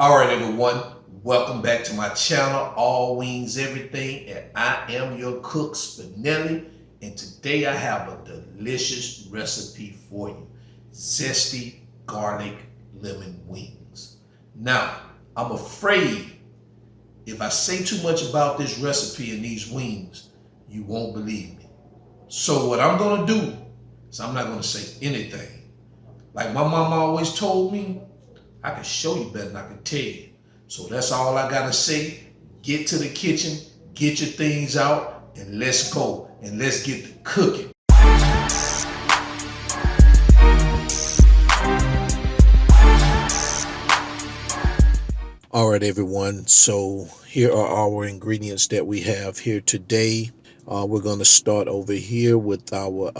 All right, everyone. Welcome back to my channel, All Wings Everything, and I am your cook, Spinelli. And today I have a delicious recipe for you: zesty garlic lemon wings. Now, I'm afraid if I say too much about this recipe and these wings, you won't believe me. So what I'm gonna do is I'm not gonna say anything. Like my mama always told me, I can show you better than I can tell you. So that's all I gotta say. Get to the kitchen, get your things out, and let's go. And let's get to cooking. All right, everyone. So here are our ingredients that we have here today. We're going to start over here with our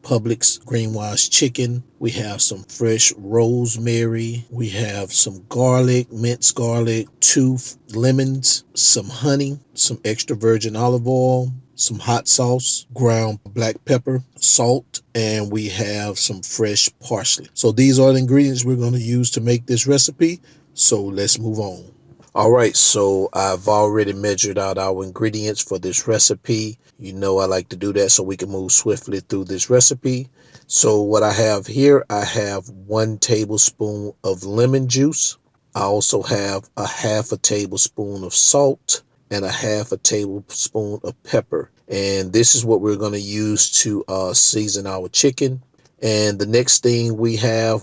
Publix green wise chicken. We have some fresh rosemary. We have some garlic, minced garlic, 2 lemons, some honey, some extra virgin olive oil, some hot sauce, ground black pepper, salt, and we have some fresh parsley. So these are the ingredients we're going to use to make this recipe. So let's move on. All right, so I've already measured out our ingredients for this recipe. You know I like to do that so we can move swiftly through this recipe. So what I have here, I have 1 tablespoon of lemon juice. I also have a 1/2 tablespoon of salt and a 1/2 tablespoon of pepper. And this is what we're going to use to season our chicken. And the next thing we have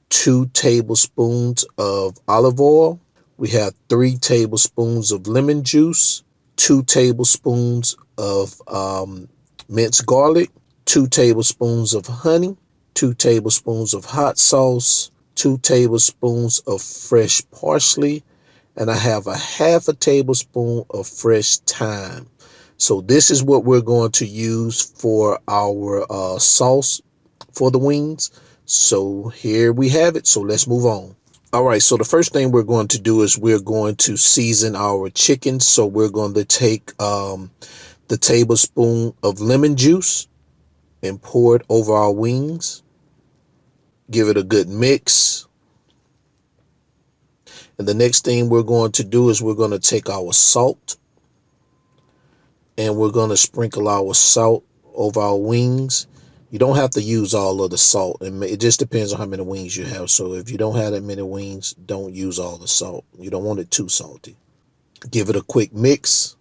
2 tablespoons of olive oil. We have 3 tablespoons of lemon juice, 2 tablespoons of minced garlic, 2 tablespoons of honey, 2 tablespoons of hot sauce, 2 tablespoons of fresh parsley, and I have a 1/2 tablespoon of fresh thyme. So this is what we're going to use for our sauce for the wings. So here we have it. So let's move on. All right. So the first thing we're going to do is we're going to season our chicken. So we're going to take the tablespoon of lemon juice and pour it over our wings. Give it a good mix. And the next thing we're going to do is we're going to take our salt and we're going to sprinkle our salt over our wings. You don't have to use all of the salt. It just depends on how many wings you have. So if you don't have that many wings, don't use all the salt. You don't want it too salty. Give it a quick mix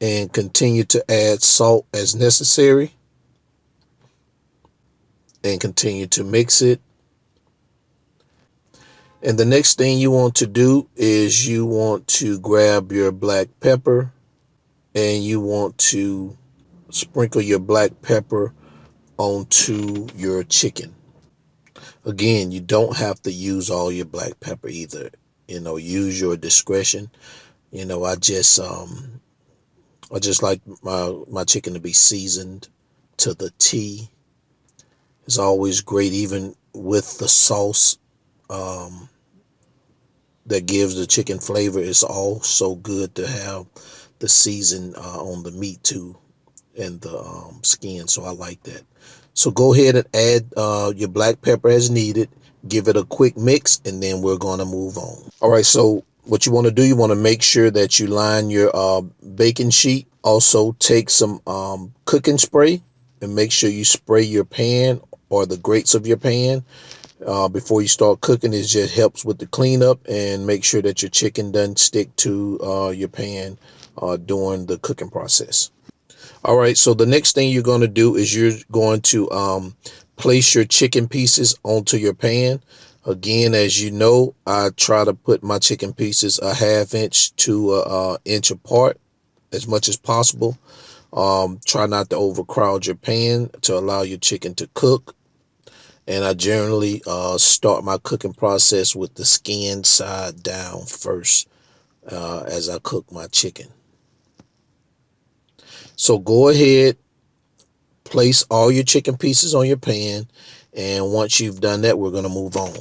and continue to add salt as necessary and continue to mix it. And the next thing you want to do is you want to grab your black pepper and you want to sprinkle your black pepper onto your chicken. Again, you don't have to use all your black pepper either. Use your discretion. I just like my chicken to be seasoned to the T. It's always great, even with the sauce that gives the chicken flavor. It's also good to have the season on the meat too, and the skin. So I like that. So go ahead and add your black pepper as needed. Give it a quick mix, and then we're going to move on. All right, so what you want to do, you want to make sure that you line your baking sheet. Also take some cooking spray and make sure you spray your pan or the grates of your pan before you start cooking. It just helps with the cleanup and make sure that your chicken doesn't stick to your pan during the cooking process. All right, so the next thing you're going to do is you're going to place your chicken pieces onto your pan. Again, as you know, I try to put my chicken pieces a 1/2 inch to an inch apart as much as possible. Try not to overcrowd your pan to allow your chicken to cook. And I generally start my cooking process with the skin side down first as I cook my chicken. So go ahead, place all your chicken pieces on your pan, and once you've done that, we're going to move on.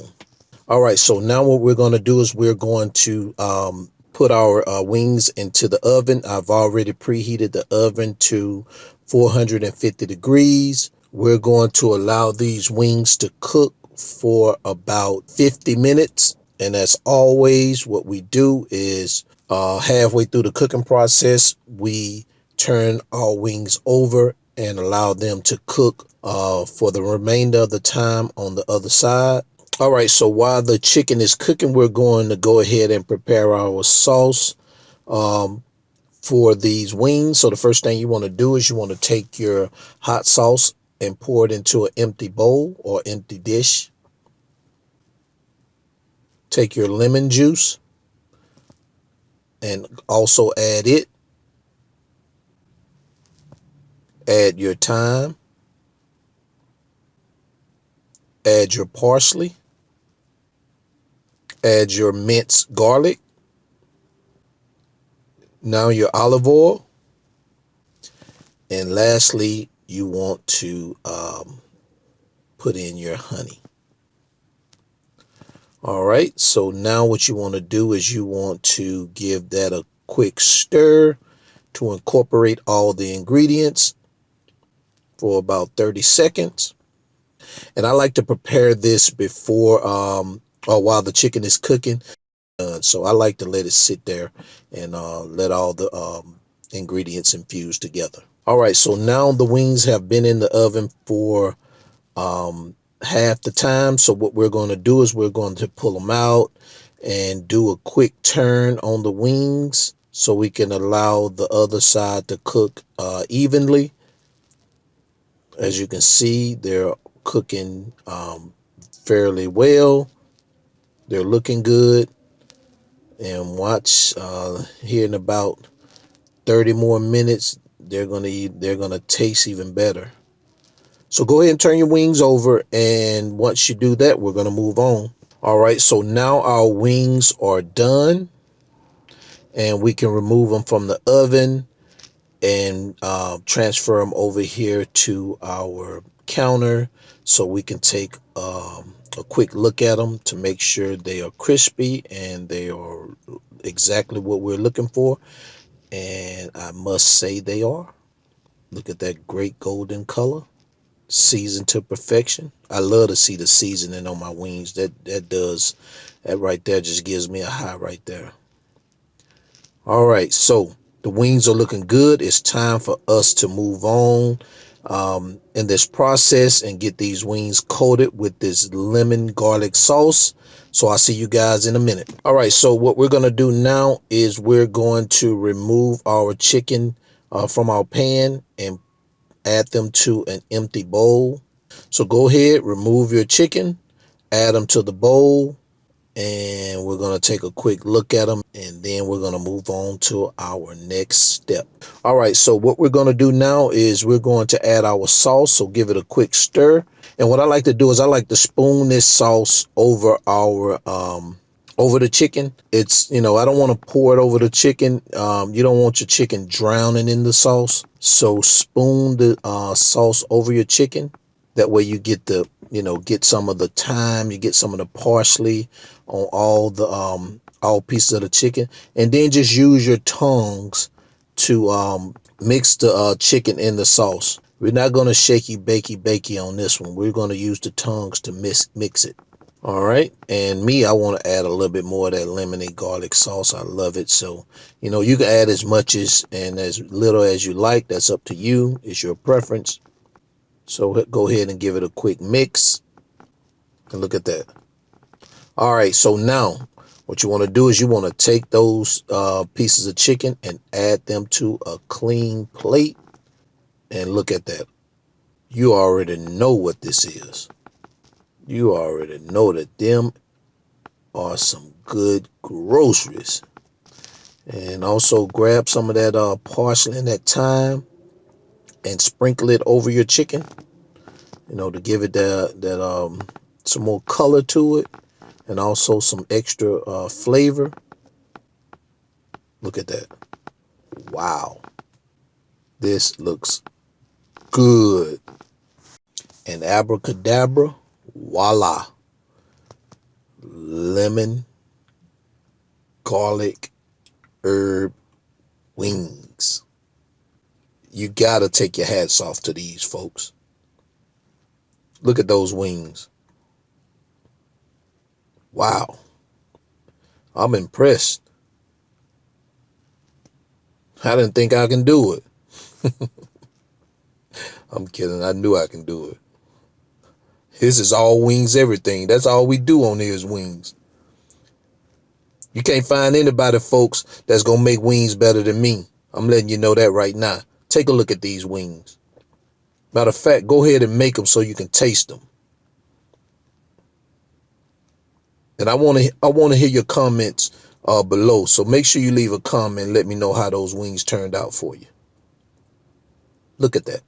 All right, so now what we're going to do is we're going to put our wings into the oven. I've already preheated the oven to 450 degrees. We're going to allow these wings to cook for about 50 minutes. And as always, what we do is halfway through the cooking process, we turn our wings over and allow them to cook for the remainder of the time on the other side. All right, so while the chicken is cooking, we're going to go ahead and prepare our sauce for these wings. So the first thing you want to do is you want to take your hot sauce and pour it into an empty bowl or empty dish. Take your lemon juice and also add it. Add your thyme. Add your parsley. Add your minced garlic. Now your olive oil. And lastly, you want to put in your honey. All right, so now what you want to do is you want to give that a quick stir to incorporate all the ingredients for about 30 seconds. And I like to prepare this before or while the chicken is cooking. So I like to let it sit there and let all the ingredients infuse together. All right, so now the wings have been in the oven for half the time. So what we're going to do is we're going to pull them out and do a quick turn on the wings so we can allow the other side to cook evenly. As you can see, they're cooking fairly well. They're looking good. And watch here in about 30 more minutes, they're gonna taste even better. So go ahead and turn your wings over, and once you do that, we're gonna move on. All right, so now our wings are done, and we can remove them from the oven and transfer them over here to our counter so we can take a quick look at them to make sure they are crispy and they are exactly what we're looking for. And I must say they are. Look at that great golden color, seasoned to perfection. I love to see the seasoning on my wings. That right there just gives me a high right there. All right, so the wings are looking good. It's time for us to move on in this process and get these wings coated with this lemon garlic sauce. So I'll see you guys in a minute. All right, so what we're going to do now is we're going to remove our chicken from our pan and add them to an empty bowl. So go ahead, remove your chicken, add them to the bowl, and we're going to take a quick look at them, and then we're going to move on to our next step. All right, so what we're going to do now is we're going to add our sauce. So give it a quick stir. And what I like to do is I like to spoon this sauce over our over the chicken. It's, I don't want to pour it over the chicken. You don't want your chicken drowning in the sauce. So spoon the sauce over your chicken. That way you get the, get some of the thyme, you get some of the parsley on all pieces of the chicken. And then just use your tongues to mix the chicken in the sauce. We're not going to shaky bakey on this one. We're going to use the tongues to mix it. All right, and I want to add a little bit more of that lemony garlic sauce. I love it. So, you can add as much and as little as you like. That's up to you. It's your preference. So go ahead and give it a quick mix. And look at that. All right, so now what you want to do is you want to take those pieces of chicken and add them to a clean plate. And look at that. You already know what this is. You already know that them are some good groceries. And also grab some of that parsley and that thyme and sprinkle it over your chicken, to give it that some more color to it and also some extra flavor. Look at that. Wow. This looks good. And abracadabra, voila. Lemon garlic herb wings. You gotta take your hats off to these folks. Look at those wings. Wow, I'm impressed. I didn't think I can do it. I'm kidding. I knew I can do it. This is all wings, everything. That's all we do on here is wings. You can't find anybody, folks, that's going to make wings better than me. I'm letting you know that right now. Take a look at these wings. Matter of fact, go ahead and make them so you can taste them. And I want to hear your comments below. So make sure you leave a comment and let me know how those wings turned out for you. Look at that.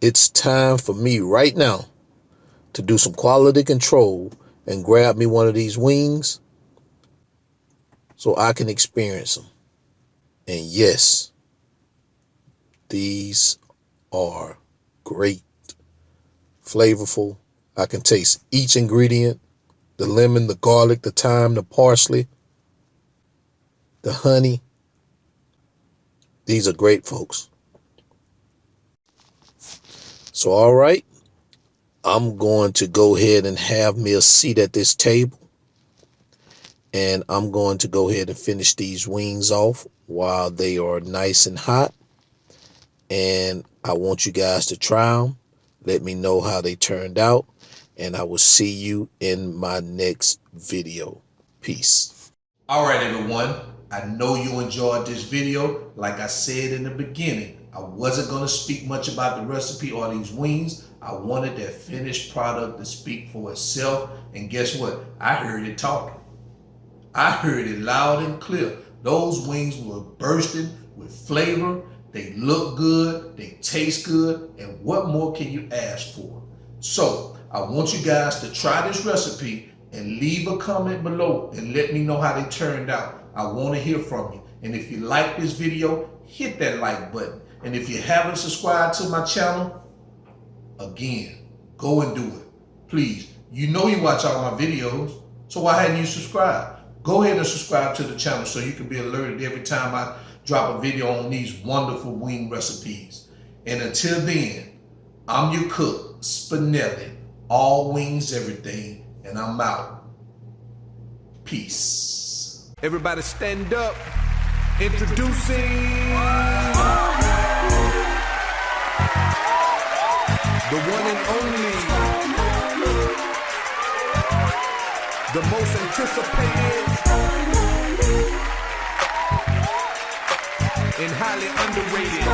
It's time for me right now to do some quality control and grab me one of these wings so I can experience them. And yes, these are great, flavorful. I can taste each ingredient, the lemon, the garlic, the thyme, the parsley, the honey. These are great, folks. So, all right, I'm going to go ahead and have me a seat at this table. And I'm going to go ahead and finish these wings off while they are nice and hot. And I want you guys to try them. Let me know how they turned out. And I will see you in my next video. Peace. All right, everyone. I know you enjoyed this video. Like I said in the beginning, I wasn't going to speak much about the recipe or these wings. I wanted that finished product to speak for itself. And guess what? I heard it talking. I heard it loud and clear. Those wings were bursting with flavor. They look good. They taste good. And what more can you ask for? So I want you guys to try this recipe and leave a comment below and let me know how they turned out. I want to hear from you. And if you like this video, hit that like button. And if you haven't subscribed to my channel, again, go and do it. Please. You know you watch all my videos, so why hadn't you subscribed? Go ahead and subscribe to the channel so you can be alerted every time I drop a video on these wonderful wing recipes. And until then, I'm your cook, Spinelli. All wings, everything. And I'm out. Peace. Everybody stand up. Introducing the one and only, the most anticipated and highly underrated